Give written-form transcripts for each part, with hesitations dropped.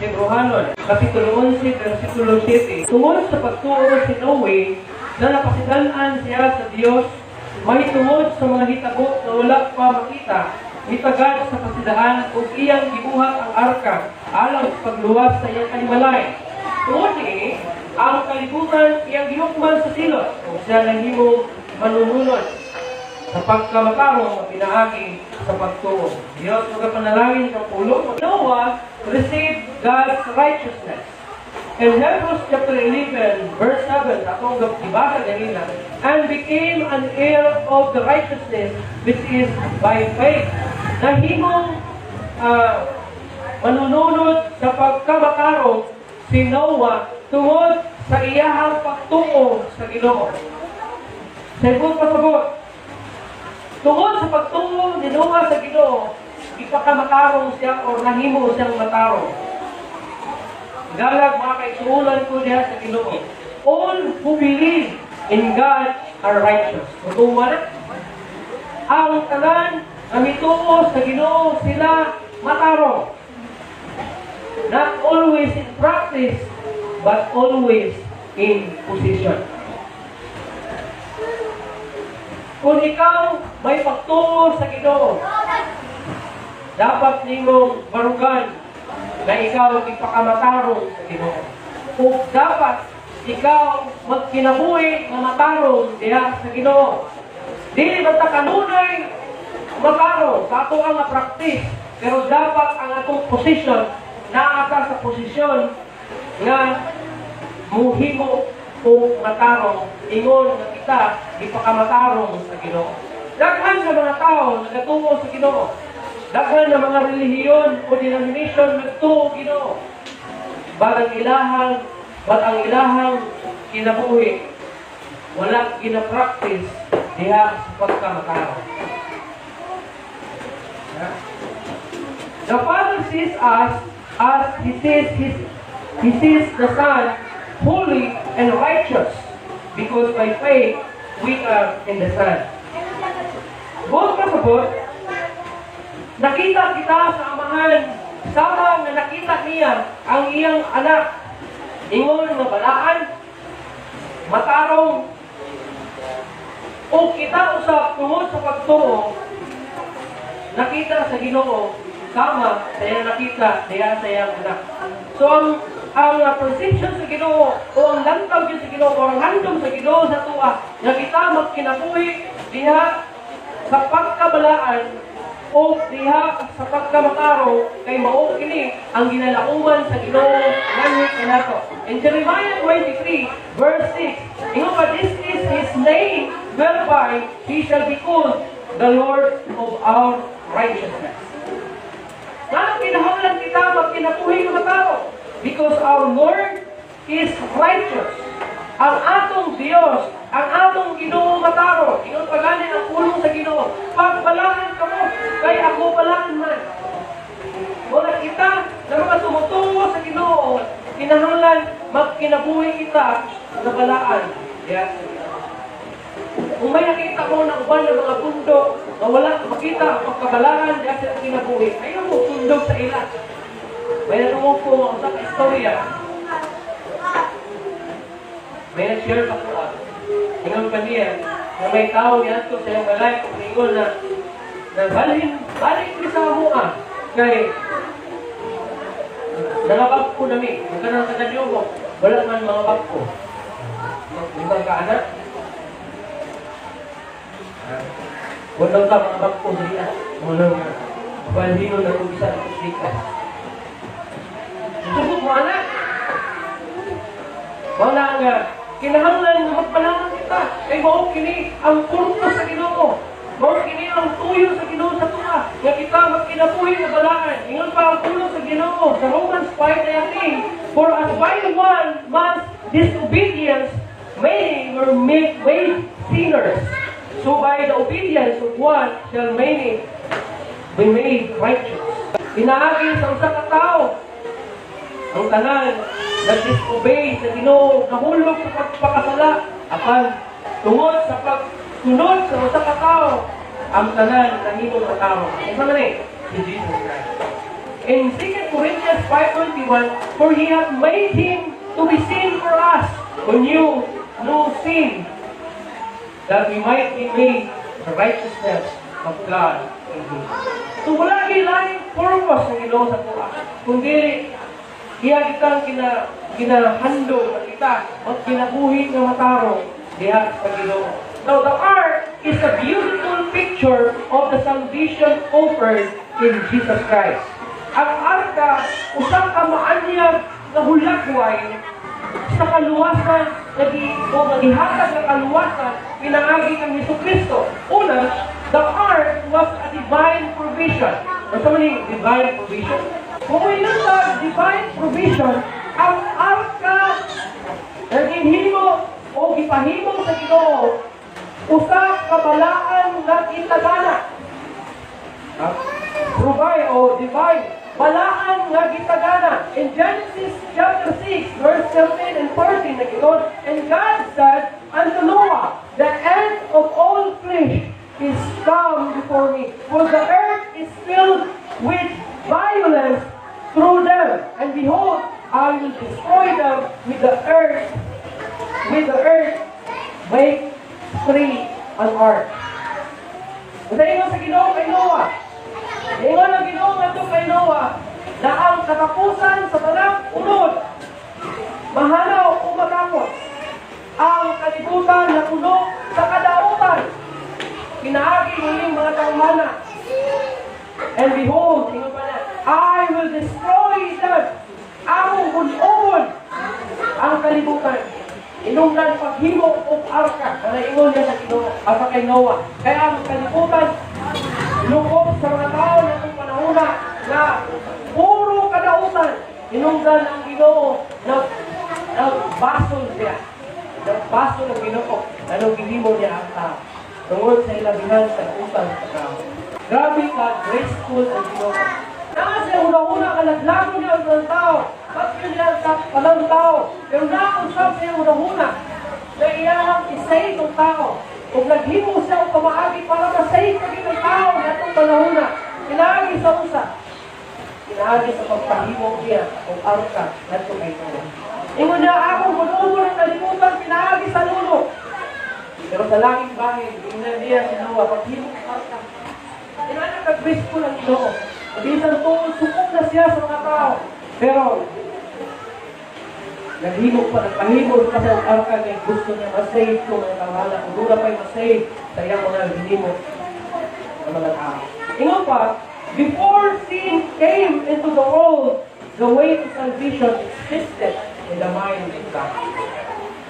Hebrehanon, Kapitulo 11, versikulo 7. Tungod sa pagtuo si Noe, na napasidalan siya sa Diyos, may tungod sa mga hitabo na wala pa makita, mitagad sa pasidahan o iyang gibuhat ang arka, alang sa pagluwas sa iyang kalimalay. Tungod ni, ang kalibutan iyang gihukman sa silot, o siya nahimo manununod sa pagkamatarong pinaagi sa pagtuo. Diyos, magapanalangin sa pulo. Noah received God's righteousness. In Hebrews chapter 11, verse 7, akong gabasa ganina, and became an heir of the righteousness which is by faith. Nahimong manununod sa pagkamatarong si Noah tungod sa iyahang pagtuo sa Ginoo. Sa ibang pasabot, tungod sa pagtuo ni Noah sa Ginoo, ipakamatarong siya o nahimo siyang matarong. Galag mga kaigsuulan ko diha sa Ginoo. All who believe in God are righteous. Tutuwa na. Ang tanan na mituo sa Ginoo sila matarong. Not always in practice, but always in position. Kung ikaw may pagtuo sa Ginoo, dapat nimong barugan na ikaw ipakamatarong sa Ginoo. Kung dapat ikaw magkinabuhi na matarong diha sa Ginoo. Dili basta kanunay matarong sa ato ang practice, pero dapat ang atong position naata sa posisyon nga muhimo o matarong ingon nga kita ipakamatarong sa Ginoo. Daghan sa mga tao nagatuo sa Ginoo. Daghan na mga relihiyon o denomination nagtuo Ginoo. Balang ang ilahang kinabuhi, wala gina-practice diha sa pagkamatarong. The Father sees us as He sees the Son holy and righteous, because by faith we are in the Son. Both pasabot, nakita kita sa Amahan, sama na nakita niya ang iyang anak. Ingon nga balaan, matarong, o kita usap tungod sa pagtuo, nakita sa Ginoo, sama sa iyang nakita diya sa iyang anak. So ang perception sa Ginoo, o ang lantaw sa Ginoo, o ang handom sa Ginoo sa tuwa, na kita magkinabuhi diha sa pagkabalaan, o diha sa pagkamataro kay mao kini ang ginalauman sa Ginoo nganit kanato. In Jeremiah 23 verse 6, ingon pa, this is His name whereby He shall be called the Lord of our righteousness. Nga kinahanglan kita magkinabuhi ng mataro, because our Lord is righteous. Ang atong Dios, ang atong Ginoo mataro. Ingon pa gani ang pulong sa Ginoo, pagbalaan ka mo, kay ako balaan man. Wala kita na mga tumutungo sa Ginoo, kinahanglan magkinabuhi kita na balaan. Yes. Kung may nakita mo na uban ng mga bundok na wala makita ang pagkabalaan diya sa kinabuhi, ayaw mo tundog sa ilan. May nanungog ko ang sa istorya. May nag-share pa ko. Ingon pa niya, na may tao niya ito sa iyong balay, kung ingon na balik ko sa mua. Kaya, nangabag ko namin. Magkanang sa kanyo mo, wala man mga bag ko. Ibang kaanak. Wala ka mga bag ko sa diyan. Wala nga. Balino na kung isa na kuslikas. Subok mo anak. Wala nga. Kinahanglan na magpalaman kita. Kay mao kini ang purto sa Ginoo. Mao kini ang tuyo sa Ginoo sa tuwa. Nga kita magkinabuhi na balaan. Ingon pa ang tuyo sa Ginoo sa Romans 5:19. For as by one man's disobedience many were made sinners, so by the obedience of one shall many be made righteous. Pinaagi sa usa ka tawo ang tanan nag-disobey sa Ginoo, nahulog sa pagpakasala, apan tungod sa pagsunod sa usa ka tawo, ang tanan nahimong matao. Isa man si Jesus Christ. In 2 Corinthians 5:21, for He hath made Him to be sin for us, who knew no sin, that we might be made the righteousness of God in Him. So wala gilaing purpose ng Ginoo sa tuwa, kundi iya kitang kinahandog na kita at kinabuhi ng matarong diha sa Ginoo. Now the ark is a beautiful picture of the salvation offered in Jesus Christ. Ang arka, usang kamaanyag na hulagway sa kaluwasan o magihatag na kaluwasan pinangagi ng Jesucristo. Una, the ark was a divine provision. Ano maning divine provision? Kung sa divine provision, ang arka naginhimo o gipahimo sa Ginoo usang kabalaan na itagana. Provide o divine balaan nga gitagana. In Genesis chapter 6, verse 13 and 14, nagiton, and God said unto Noah, the end of all flesh is come before me, for the earth is filled with violence through them, and behold, I will destroy them with the earth. Make three an ark. Sa ingon sa Ginoo kay Noah, ingon ang Ginoo ngadto kay Noah na ang katapusan sa tanang unod mahanaw o matapos ang kalibutan na puno sa kadautan pinaagi nining mga tawhana. And behold, ingon pa na, I will destroy them. Among gun-ugon ang kalibutan. Inungdan paghimo og arka, na ingon niya sa Ginoo asa kay Noah. Kaya ang kalibutan lukob sa mga tao na itong panahuna na puro kadautan. Inungdan ang Ginoo na nagbasol siya. Nagbasol ang Ginoo. Anong gihimo niya ang tao? Tungod sa ilabihan sa utang sa tao. Grabe ka, graceful ang Ginoo. Naka siya una-una kalaglago niya ang tao. Ba't yun niya sa palang tao? Pero nakausap siya una-una na iyahang isay ng tao. Kung naghimo siya o pamaagi para masay kami ng tao na itong panahuna, kinaagi sa usa. Kinaagi sa pagpahimo niya o arka na itong ay tao. Ingon niya akong mag-ubo ng kalimutan, kinaagi sa lulo. Pero sa langing bahay, ingon niya si Noah, paghimo ng arka. Kinaagi ka-graceful ang Ginoo. Bisan tungkol sukong na siya sa mga tao. Pero, naghimog pa, nagpahimog pa sa arka na gusto niya masave ko mga tawanan. Kung doon pa'y masave sa iyang mga hinimog ng mga tao. Ingon pa, before sin came into the world, the way to salvation existed in the mind of God.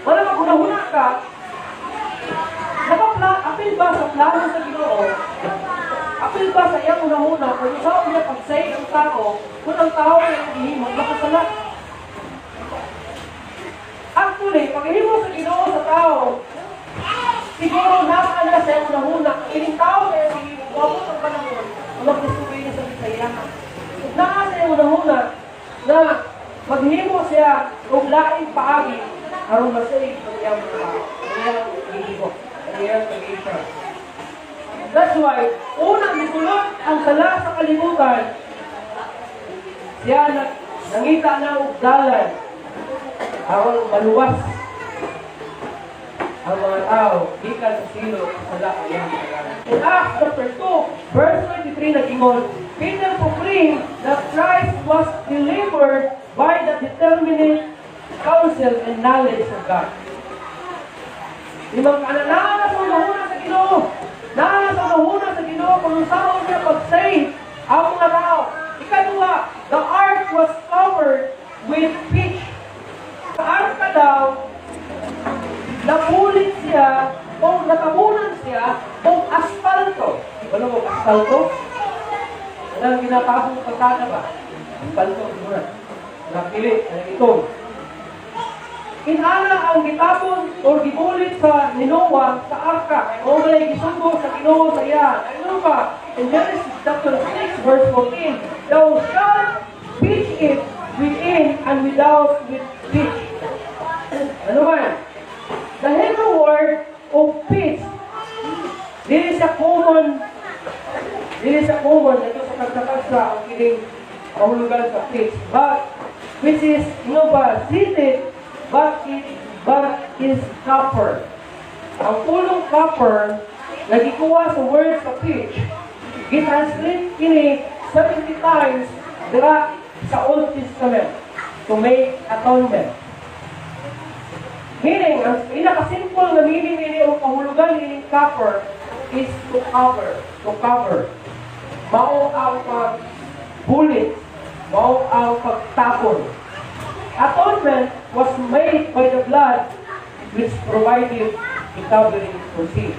Wala maguna-huna ka, apil ba sa plano sa Ginoo? Apil ba sa iyang una-una, kung saan niya pag-save ang tao, kung ang tao ay naghihimog, makasala. Actually, paghihimog sa Ginoo sa tao, siguro nakakala sa iyang una-una, ining tao ay naghihimog, wabot ang panahon, ang magdisubay niya sa bisayahan. Nakakala sa iyang una-una, na maghihimog siya, kung laing paagi, harong masave ang iyang mga tao, ang iyang hihimog, ang iyang pag-iisya. That's why, unang mikulot ang sala sa kalibutan, siya nangita na ugdalan, aron maluwas ang mga tao, ikan sa silo, sala ang iyang kagalan. In Acts chapter 2, verse 23 nag-ingon, Peter proclaimed that Christ was delivered by the determinate counsel and knowledge of God. Limang kananana sa unang sa Ginoo, nasa mahuna sa Ginoo kung saan niya pag-save ang mga tao. Ikaduha, the ark was covered with pitch. Sa arka daw, napulit siya o natabunan siya o asfalto. Ano mo, asfalto? Ano ang ginatapong pagkana ba? Asfalto, muna. Napilit, itong. Kinala ang gitapon o gibulit sa Noah sa arka. O may gisugo sa Ginoo sa iya. Ano ba? In Genesis chapter 6 verse 14, thou shalt pitch it within and without with pitch. Ano ba? The Hebrew word of pitch, dili sa common ito sa pagkakagsa ang kiling mahulugan sa pitch. But, which is, seated, but is copper. Ang pulong copper, nagikuha sa word sa pitch, gitranslate kini 70 times dira sa Old Testament to make atonement. Meaning, ang pinaka-simple na meaning nini o kahulugan nini copper is to cover. To cover. Mao ang pag-bullet. Mao ang pagtapon. Atonement was made by the blood which provided a covering for sin.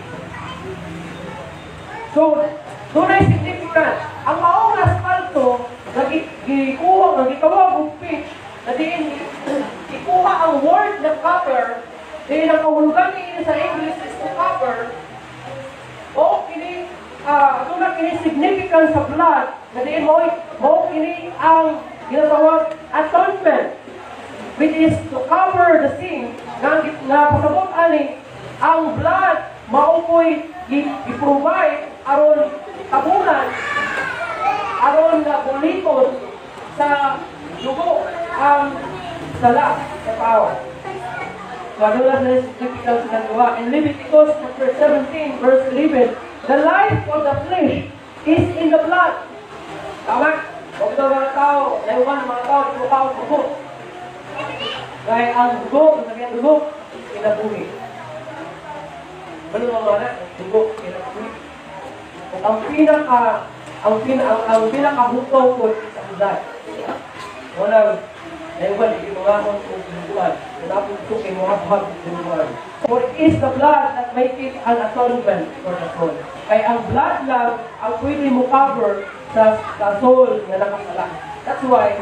So, tunay significant. Ang maong asfalto, nagitawag o pitch, na diin, ikuha ang word na copper, diin ang kahulugan niya sa English is to cover, o kini, ito na kini significant sa blood, na diin mo kini ang ginatawag atonement, which is to cover the sin, na pasabot ani, ang blood, maupoy, i-provide, aron tabunan, aron na buliton sa dugo ang sala sa tao. So, ano lang na significant sa nagawa? In Leviticus chapter 17, verse 11, the life of the flesh is in the blood. Tama? Huwag ito mga tao, layuan ng mga tao, ito tao sa dugo. Dahil ang dugo, ang dugo, kinabuhi. Ano mga dugo, kinabuhi. Ang pinakabukaw ko is ang blood. Walang, layuan, ikinuhamon kong duguan. Kunapong suki, muhabhag duguan. For it is the blood that makes it an atonement for the soul. Kaya ang blood lang ang pwede mo cover sa soul na nakasala. That's why,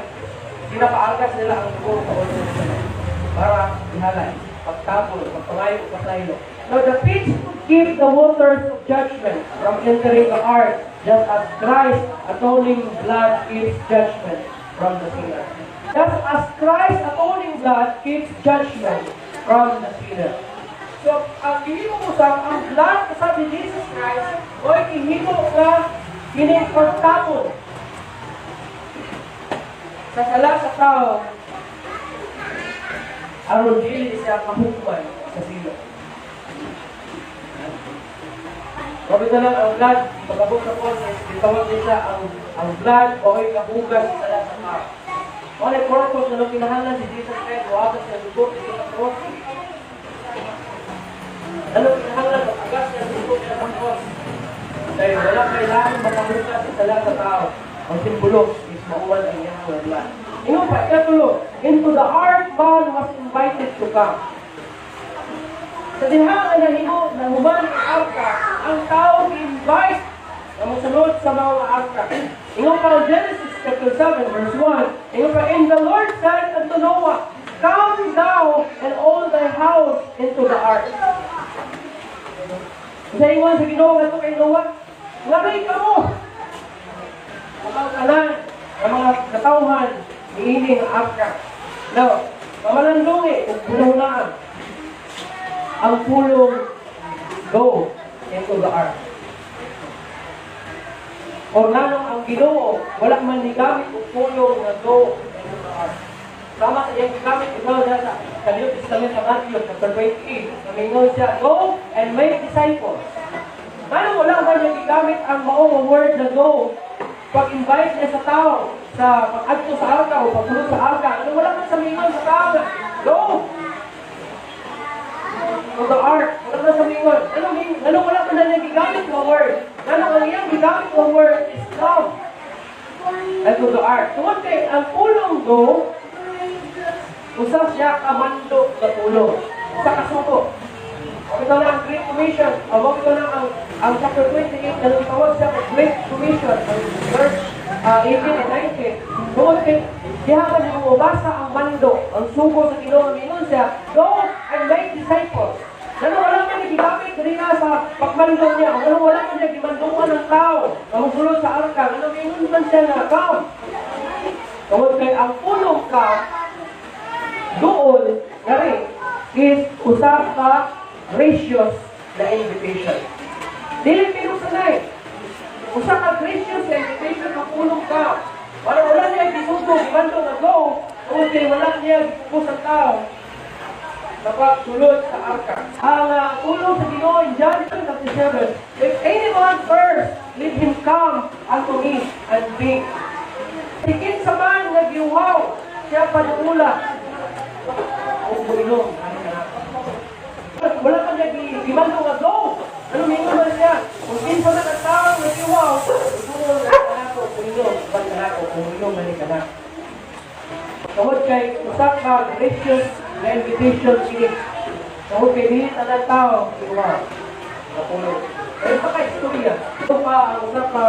pinapaalgas nila ang dugo sa Old Testament para ihalay, pagtapon, pagpangayo, pasaylo. Now the pitch keep the waters of judgment from entering the ark, just as Christ's atoning blood keeps judgment from the sinner. Just as Christ's atoning blood keeps judgment from the sinner. So, ang ihimo mo sa ang blood kasabi ni Jesus Christ, o ihimo ka kining pagtapon sa sala sa tao, aron dili siya kahukuman sa silo. Kapit na lang ang blood, pagkabot sa process, itawag din siya ang blood o ay kabugas sa sala sa tao. Ano yung purpose na nung kinahalan si Jesus Christ, wagas niya dugo dito sa cross? Ano kinahalan, magagas niya dugo dito sa cross? Dahil wala kailangan makabugas sa sala sa tao. Ang simbolo is mauwan ang iyang blood. Ingo pa, ikatulo, into the ark man was invited to come. Sa dinhaan na himo na human ang arka, ang tao invite na masunod sa mga arka. Ingo pa, Genesis chapter 7 verse 1, ingo pa, and the Lord said unto Noah, come thou and all thy house into the ark. Sa ingon sa Ginoo nga kay Noah, ngari ka mo. Ang kanan, ang mga katawhan, niining arka. Now, mamalandungi, kung pununaan, ang pulong go into the ark. O nanong ang Ginoo, wala man nigamit o pulong na go into the ark. Tama sa iyang gigamit, ikaw na sa New Testament sa Matthew, chapter 28, namingon siya, go and make disciples. Nanong wala man niyang gigamit ang maong word na go, pag-invite niya sa tao, sa pag-adto sa arka o pag-tulog sa arka, ano wala man sa mingon sa tao na, go! To the ark, wala man sa mingon. Ano wala man na gigamit ng word? Ano ang iyang gigamit ng word is come. And to the ark. Tungkol kay, ang pulong go, usap siya kamando na pulong. Sa kasuko. Ito na ang Great Commission. Ito na ang chapter 28 na tawag siya Great Commission. Verse 18 and 19. Tungkol kay, diha ka niyo mabasa ang mando, ang sugo sa Ginoo mingon siya, go and make disciples. Ano wala man gigamit diri na sa pagmando niya, ano wala man niya gimandungan ng tao, ang sulod sa arka, ano mingon man siya na come. Tungkol kay ang pulong ka, doon, ngari, is usap ka gracious na invitation. Dili pinusanay. Usap ka gracious na invitation, kapulong ka. Wala niya gisugo, gibando na go. Okay, wala niya pusang tao. Dapat sulod sa arka. Ang ulo sa Ginoo in John 7, if anyone first, let him come unto me and drink. Tikin sa man nga giuhaw, siya panula. O buinom, wala ka niya gibando nga go. Ano mingo man siya? Kung kinsa na nagtawag nga giuhaw, ito na ako, buinom, banda na ako, buinom na ni ka na. Tawad kay usak ka, gracious na invitation ini. Tawad kay dihit na tao, iwa, napulog. Kaya pa ka istorya. Ito pa ang usak ka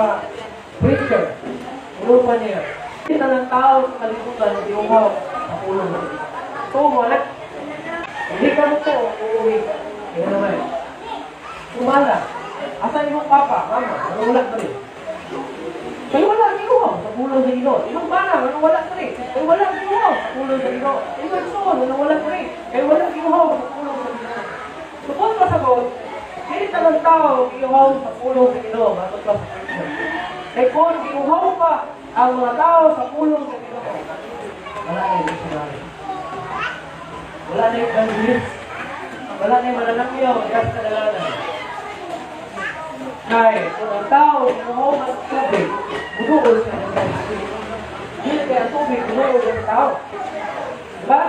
preacher. Pulo pa niya. Dihit na tao sa kalibutan, iuhaw, napulog. Ito, wala. Hindi ka mo ito, uuwi. Kaya naman. Sumala. Asan yung papa, mama, wala ka rin. Kaya wala ginuha sa pulo sa Ginoo. Inong bana, wala ka rin. Kaya wala ginuha sa pulo sa Ginoo. Inong son, wala ka rin. Kaya wala ginuha sa pulo sa Ginoo. Supon pa sagot, hindi naman tao ginuha sa pulo sa Ginoo. Matod pa sa Ginoo. Kaya kung ginuha pa ang mga tao sa pulo sa Ginoo, wala na yung missionary. Wala na yung evangelist. Wala na yung mananakyaw. Yes, kadalanan. Kaya kung ang tao ginuha ng tubig, bunuol siya ng tubig. Hindi kaya tubig, bunuol siya ng tao. Diba?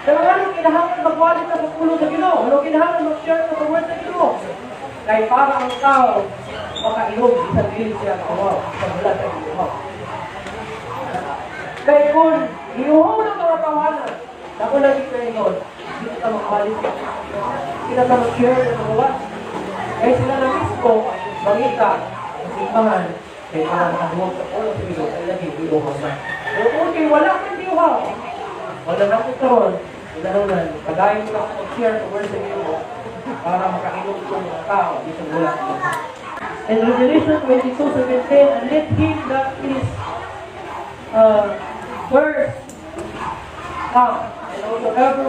Pero anong kinahangan magwalit na sa pulo sa Ginoo? Anong kinahangan mag-share sa word sa Ginoo? Kaya para ang tao makainom, isang bilis siya kawaw, isang wala sa Ginoo. Kaya kung ginuha ng mga tawanan, ako lagi kayo doon, hindi ka magwalit. Hindi ka mag-share sa word. Kaya sila na mismo, mangita, masimbahan, kaya parang nakahuwag sa ulo sa Ginoo, ay lagi iuhaw na. Pero kung wala kang iuhaw, wala na ko karon, inanunan, pagayon ko na mag-share sa word sa Ginoo, para makainom ko ng tao, dito wala. In Revelation 22:17, and let him that is first come, and whosoever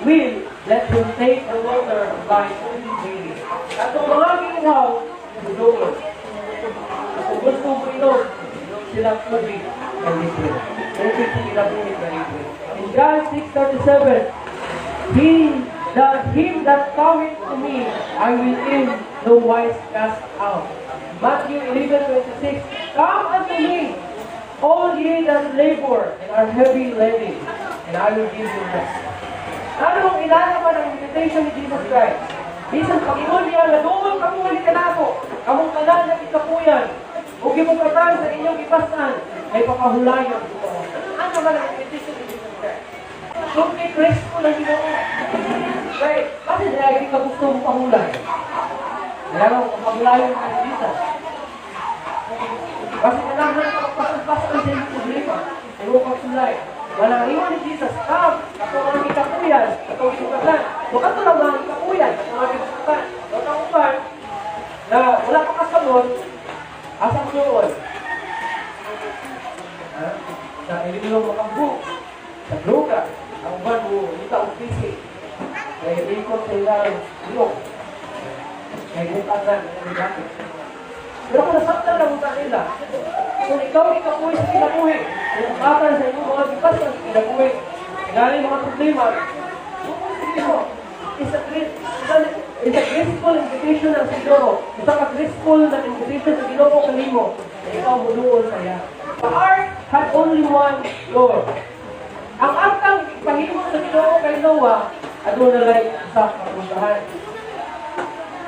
will, let him take the water by freely. At kung mga ginaw, budoon. Kung gusto mo inom, sila tubig na libre. Tubig sila tubig na libre. In John 6:37, him that cometh to me, I will in no wise cast out. Matthew 11:26, come unto me, all ye that labor and are heavy laden, and I will give you rest. Anong ilalaman ang invitation ni Jesus Christ? Bisan Panginoon niya, naduwang kamuhin ka na ako, kamong tanan na ikapuyan, o gibukatan sa inyong ipasan, ay papahulayan ko. Ano naman ang invitation ni Jesus Christ? Kung kay Kristo na Ginoo. Right? Kasi dahil ka gusto mong pahulay. Kaya lang, pahulayan ka ni Jesus. Kasi kailangan ka magpasal-pasal sa inyong problema. Ay mo pagsulay. Walang iwan ni Jesus, come, ako ang ikapuyan, ako ang ikapuyan. Bukat ko lang ang ikapuyan, ako ang ikapuyan. Huwag ang upan, na wala pa kasabot, asang doon. Sa ilimilong makambuk, sa droga, ang uban mo, hindi ka upisi. Kaya ikot sa ilang ilong. Kaya bukatan, hindi bakit. Pero kung nasaktan lang ang kanila, kung ikaw ikapuwi sa kinapuwi, kung makatan sa inyong mga bipas sa kinapuwi, kailangan mga problema, sige mo, it's a graceful invitation ng Ginoo. It's a graceful na invitation ng Ginoo kanimo, na ikaw bunuon sa iya. The ark had only one door. Ang arktang pahimo sa Ginoo kay Noah, aduna na lang sa kapuntahan.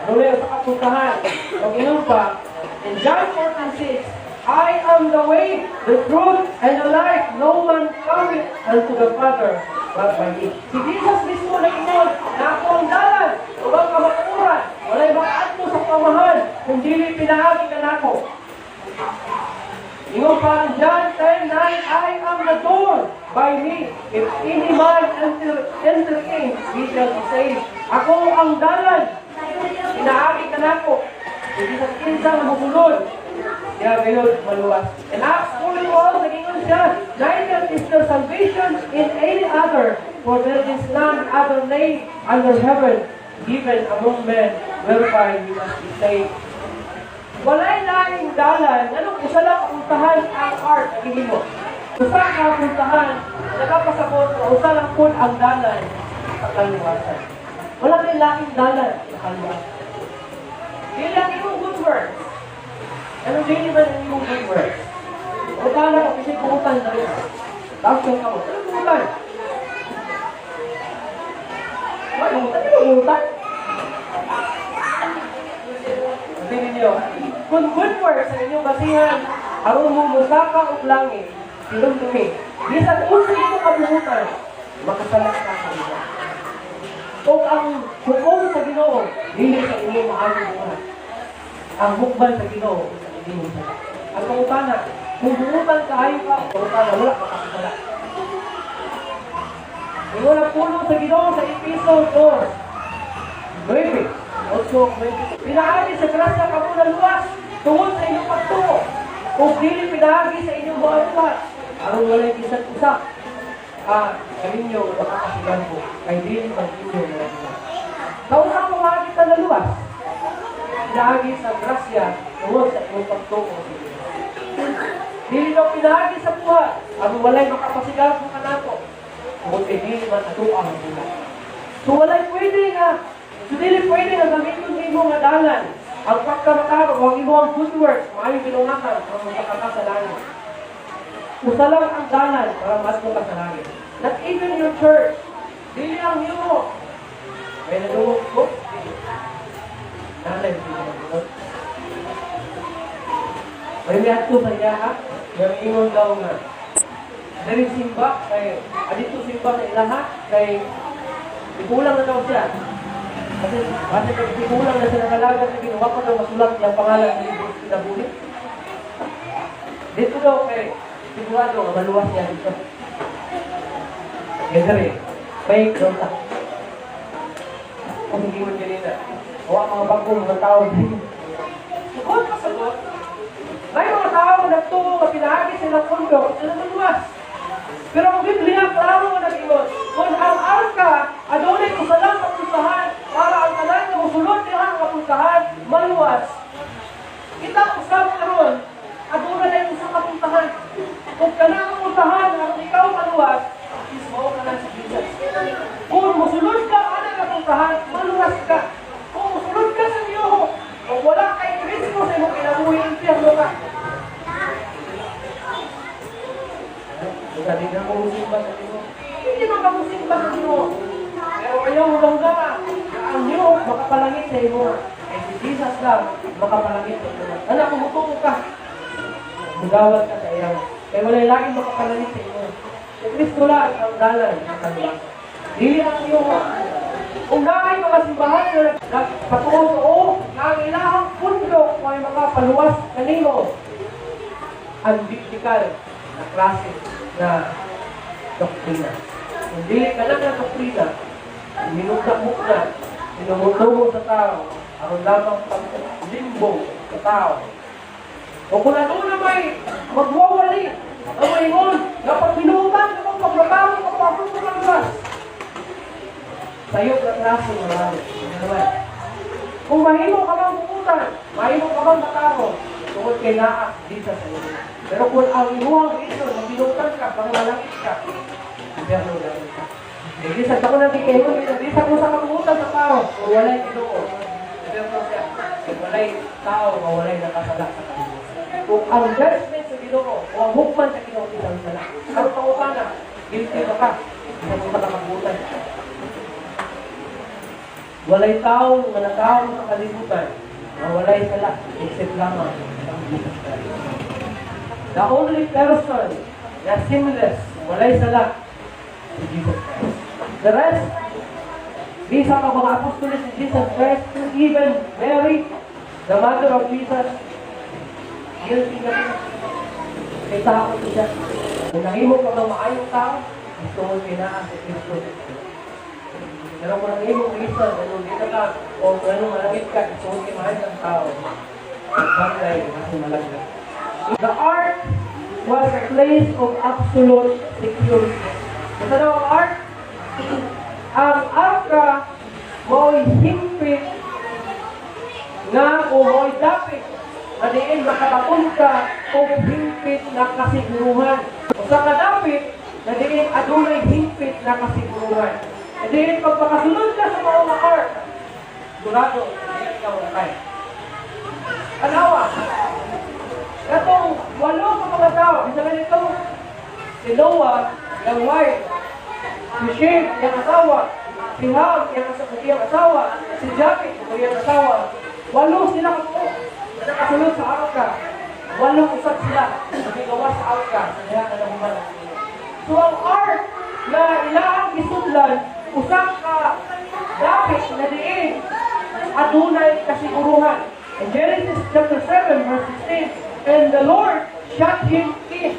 Aduna lang sa kapuntahan. Pag inom pa, in John 14:6, I am the way, the truth, and the life. No one cometh unto the Father but by me. Si Jesus mismo nag-ingon na ako ang dalan, ubang kamaturan, walay makaadto sa pamahan, kung dili pinaagi ka nako. Ingon pa in John 10:9, I am the door, by me. If any man enter in, he shall be saved. Ako ang dalan, pinaagi ka nako. Hindi sa kinsang mahulod. Kaya gayon, maluwas. And Acts 4:12, nag-ingon siya, neither is there salvation in any other, for there is none other name under heaven given among men whereby we must be saved. Walay laing dalan, anong usa lang kapuntahan ang art na gihimo. Usa ka kapuntahan, nakapasabot na usa lang po ang dalan sa kaliwasan. Wala rin laing dalan sa kaliwasan. Dili lang imong good works. Anong dili ba ng imong good works? O kala ko kasi pumuntan na rin. Tapos yung kamo, anong pumuntan? Wala, pumuntan. Sabi ninyo, kung good works sa inyong basihan, aron mo musaka o langit, silong dumi. Bisan unsa imo kabuhutan, makasalat ka sa iya. Kung ang hukom sa Ginoo, dili sa imo maayong buhat. Ang hukman sa Ginoo, sa imo salat. Ang pangutana, kung buhutan kayo ka, pangutana, wala makakasalat. Imo na puno sa Ginoo sa Episo 2. 9. Also, pinahagi sa grasya ka mo na luwas, tungod sa inyong pagtuo. Kung dili pinahagi sa inyong mga luwas, aron walay isa't usa. Kaninyo, makakasigan po, kay dili pag inyo mga luwas. Kaunang pumahagi ka na luwas, pinahagi sa grasya, tungod sa inyong pagtuo. Dili daw pinahagi sa buhat, aron walay makapasigan po ka nato. Kung dili man atuang ang buhat. So walay pwede nga, so dili pwede na gamitin mo nga dalan. Ang pagkamakaro, ang imo ang good works, maayong binungakan para magkakaka sa langit. Usa lang ang dalan para mas maka sa langit. Not even your church. Dili ang imo. May nadungog ko. Dalan, dili ang imo. May miyato sa iya ha. Yung ingon daw nga. Dari simba, kay adito simba sa ilaha, kay ikulang na daw siya. Kasi pag ikulang na siya nakalagat na ginawa ko daw masulat yung pangalan ng libros pinabulit. Dito daw kay sigurado nga maluwas niya dito. Yan rin. Fake daw ta. Kung hindi mo ganina. Huwag mga bagong mga tao dito. Sagot ka sagot. May mga tao na nagtungo na pinahagi silang pundo, sila maluwas. Pero ang Biblia, klaro nga nag-iwan. Kung ang arka, adunay ko sa lang kapuntahan, para ang tanan na musulod niya ang kapuntahan, maluwas. Kita kung saan karon, adunay na yung sa kapuntahan. Kung ka na kapuntahan, ang ikaw maluwas, is mo ka na sa Jesus. Kung musulod ka, ano kapuntahan, maluwas ka. Kung musulod ka sa iyo, kung wala kay Kristo sa iyong kinabuhi, impyerno ka. Sabi na kumusimba sa Dino. Hindi man kamusimba sa Dino. Pero ayaw mo lang ka. Ang Dino, makapalangit sa iyo. Eh si Jesus lang, makapalangit sa iyo. Anak, kumutuko ka. Magawad ka sa iyo. Kaya wala laging makapalangit sa iyo. Si Kristo lang ang dalan ng kanila. Dili ang iyo. Kung nakay mga simbahan na nagpatuo na ang ilahang pundo ay makapaluwas kanino. Ang biblical na klase na doktrina. Kung dili ka lang ng doktrina, minugdamok na, minumutubo sa tao, aron lamang pag-limbo sa tao. O kung ano na may magwawali, ang mahingon, na pag binuhutan ka mong paglabaro ka pa ako ng gas. Sa'yo na klase marami. Kung mahimo ka bang puputan, mahimo ka bang matao, tungkol kay naak dito sa iyo. Pero kung ang imuhang ito, magbinutan ka, pangalangit ka, impyerno na rin ka. Hindi sa tako na kayo, hindi sa kung sa kamutan sa tao, kung walay Ginoo, impyerno siya. Kung walay tao, mawalay nakasala sa kanila. Kung ang judgement sa Ginoo, o ang hukman sa Ginoo, isang sala. Pero pangutan na, guilty ka, isa mo makakabutan. Walay tao, mga tao sa kalibutan, na walay sala, except lamang ang Jesus Christ. The only person na sinless, walay sala, si Jesus Christ. The rest, bisa ka mga apostoles si Jesus Christ, even Mary, the mother of Jesus, guilty na rin. May tao siya. Kung nahimo ka ng maayong tao, gusto mo pinaan si Kristo. Pero kung nahimo reason, ganun dito ka, o ganun malagit ka, gusto mo pinaan ng tao, ang bagay, kasi malagit. The ark was a place of absolute security. Ito daw ang ark? Ang arka mo'y hingpit nga o mo'y dapit na diin makabatong ka o hingpit na kasiguruhan. O sa kadapit, na diin adunay hingpit na kasiguruhan. Na diin pagpakasunod ka sa mga heart, durado, diin ka wala tayo. Anawa, katong walo ka mga tao, isa ganito, si Noah, yung wife, si Shem, yung asawa, si Ham, yung asawa, si Japhet, yung asawa, walo sila kapo, na nakasunod sa arka. Walong usap sila, nagigawa sa arka, sa diha na nahumalang. So ang ark na ilang isudlan, usap ka dapit na diin, adunay kasiguruhan. In Genesis chapter 7, verse 16, and the Lord shut him in.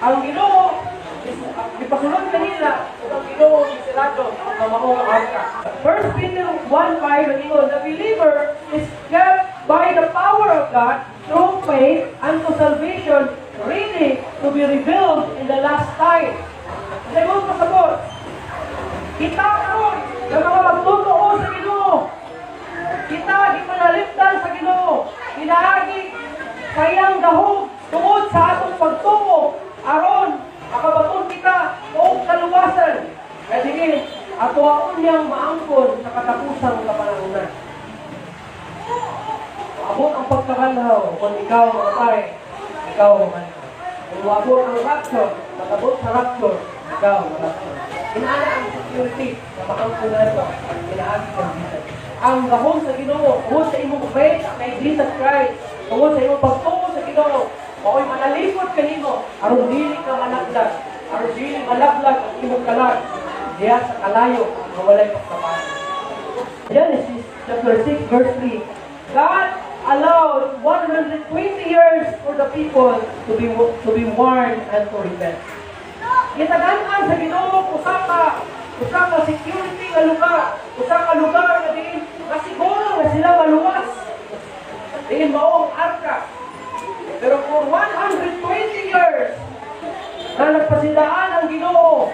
Ang Ginoo, ipasunod kanila, ang Ginoo, isirado, ang maong arka. 1 Peter 1:5, the believer is kept by the power of God through faith unto salvation, ready to be revealed in the last time. Sagot pasabot, kita karon ng mga magtotoo sa Ginoo. Kita ipanalimtan sa Ginoo. Pinaagi kayang dahog tungod sa atong pagtuo aron makabaton kita o kaluwasan. Kaya sige, ato niyang maangkon sa katapusang kapanahonan. Abot ang pagkakanhaw kung ikaw mamatay, ikaw mamatay. Kung abot ang rapture, matabot sa rapture, ikaw mamatay. Inaala ang security na maangkunan mo, inaagi kang Jesus. Ang gahom sa Ginoo, tungod sa imong faith kay Jesus Christ, tungod sa imong pagtuo sa Ginoo, mao'y manalipod kanimo, aron dili ka managlag, aron dili malaglag ang imong kalag, diya sa kalayo, mawalay pagkabahan. Genesis chapter 6, verse 3, God allowed 120 years for the people to be warned and to repent. Gitagan-an sa Ginoo, usa ka security nga lugar, usa ka lugar nga diin masiguro nga sila maluwas. Diin maong arka. Pero for 120 years na nagpasidaan ang Ginoo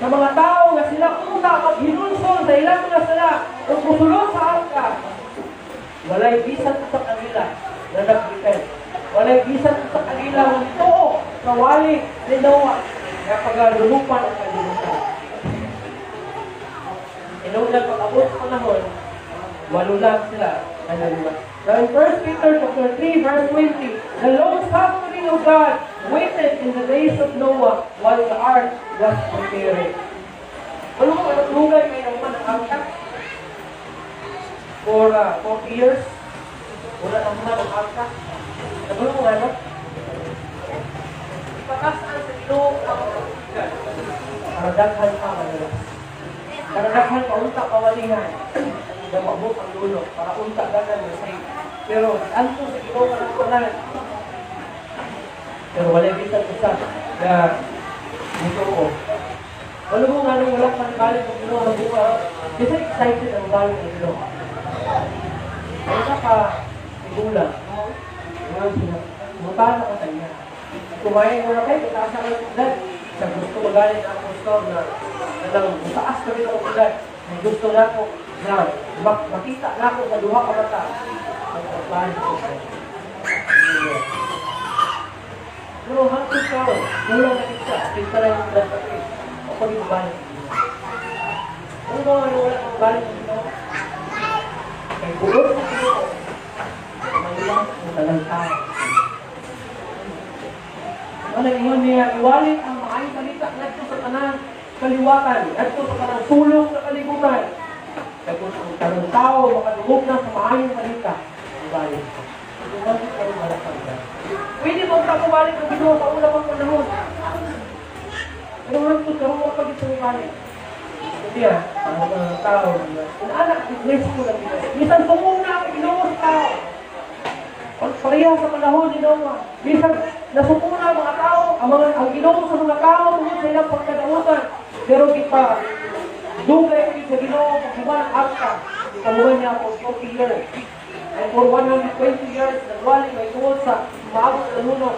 sa mga tao nga sila unta maghinunson sa ilang mga sala kung musulod sa arka. Walay bisan sa kanila na nag-repent. Walay bisan sa kanila ng totoo sa wali ni Noah na pagalulupan ang kalimutan. Inunang pag-abot sa panahon, walo lang sila na nalimutan. Now in 1 Peter chapter 3, verse 20, the long-suffering of God waited in the days of Noah while the ark was preparing. Ano mo, anong lugay kayo naman ang arka? For 40 years, wala naman ang arka. Nagulo mo ano? Ipakasaan sa Ginoo ang arka. Karadaghan pa madalas. Karadaghan pa unta kawalihan. Na mabot ang dulo para unta dagan na safe. Pero anto sa Ginoo ka nagpanan. Pero wala bisan usa na dito ko. Wala mo nga nung walang panibalik ng Ginoo ang buka. Kasi excited ang balik ng Ginoo. Wala ka igulang. Ngayon sila, mutana ka sa niya. Kumain mo na kayo, itaas na kayo ulan. Sa gusto magalit ang pastor na itaas kami ng ulan. May gusto na ako na makita na ako sa duha ka mata. Ang pagpahan ko siya. Pero hanggang ka, mula na kita. Kita na yung ulan sa kayo. O pag-ibalik. Ano ba ang wala ang balik nito? Kay bulot na ito. Mayroon ang talang tao. Wala yun niya, iwalit ang maayong salita nito sa kanang kaliwatan, nito sa kanang sulong sa kalibutan. Kaya kung ang talang tao, makadungog na sa maayong salita, iwalit. Iwalit ka rin malakang ka. Pwede mo ka kumalik ng Ginoo sa una pang panahon. Pero wala po, karong mo pag ito iwalit. Kasi ang mga tao, inaanak, i-grace ko lang Ginoo. Minsan pumuna ang Ginoo sa tao. Pareha sa panahon ni Noah. Minsan, nasupuna ang mga tao, ang Ginoo sa mga tao, tungkol sa ilang pagkadautan. Pero kita, dugay sa Ginoo, pagkuman ang arka, kamuhan niya for 40 years. And for 120 years, nagwali may tungkol sa maabot na luno.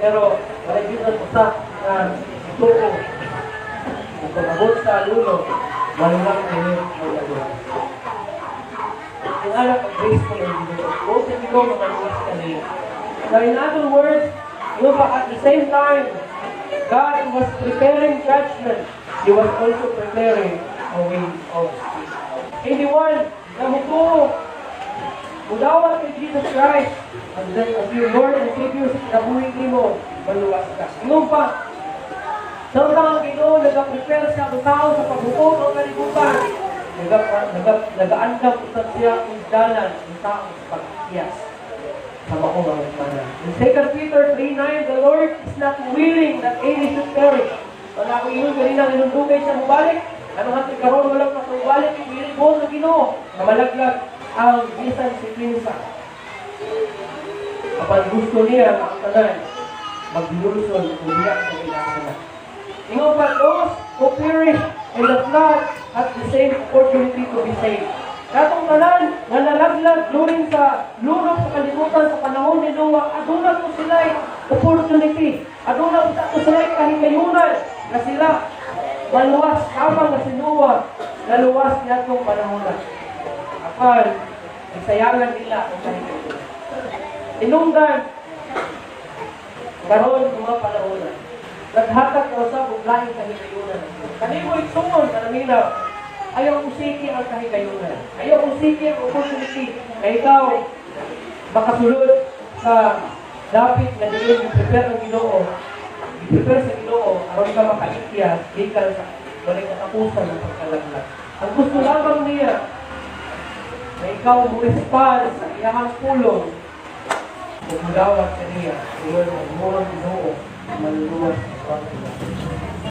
Pero, wala yun ko sa tuko. Kung pag-abot sa luno, malulang kayo ang lagot. ang anak ng grace ko ng Ginoo. O sa Ginoo, makaluwas ka niya. So in other words, at the same time, God was preparing judgment. He was also preparing a way of escape. Anyone na huko, mudawat kay Jesus Christ, as your Lord and Savior, na buhay mo, maluwas ka. Ingon pa, samtang ang Ginoo nag-prepare siya ang tao sa paghuko ng kalibutan, nag-aandam usap siya kung dalan ang tao sa pag-iyas sa maong ang manan. In 2 Peter 3:9, the Lord is not willing that any should perish. Wala ko iyon, ganina nilundugay siya mabalik. Ano hati karon walang masubalik, willing mo sa Ginoo na malaglag ang bisan si Prinsa. Kapag gusto niya, ang tanan, magluluson kung diyak sa pinasana. Ingon pa, those who perish in the flood have the same opportunity to be saved. Katong tanan, nga nalaglag luring sa lunok sa kalibutan sa panahon ni Noah, aduna po sila opportunity. Aduna po sila kahigayunan na sila maluwas habang na si Noah naluwas niya itong panahon na. Apan, isayangan nila ang kahigayunan. Inungdan, karoon mga panahon na. Naghatag na sa buglaing kahigayunan. Kanimo itsungon, kanaminaw, ayaw usiki ang kahigayunan. Ayaw usiki ang opportunity na ikaw makasulod sa dapit na diyon i-prepare ng Ginoo. I-prepare sa Ginoo aron ka makaikyas gikan sa balik katapusan ng pagkalaglag. Ang gusto lamang niya na ikaw mo-respond sa iyang pulong kung mudawat sa niya, iyon ang murang Ginoo maluluwas sa pagkalaglag.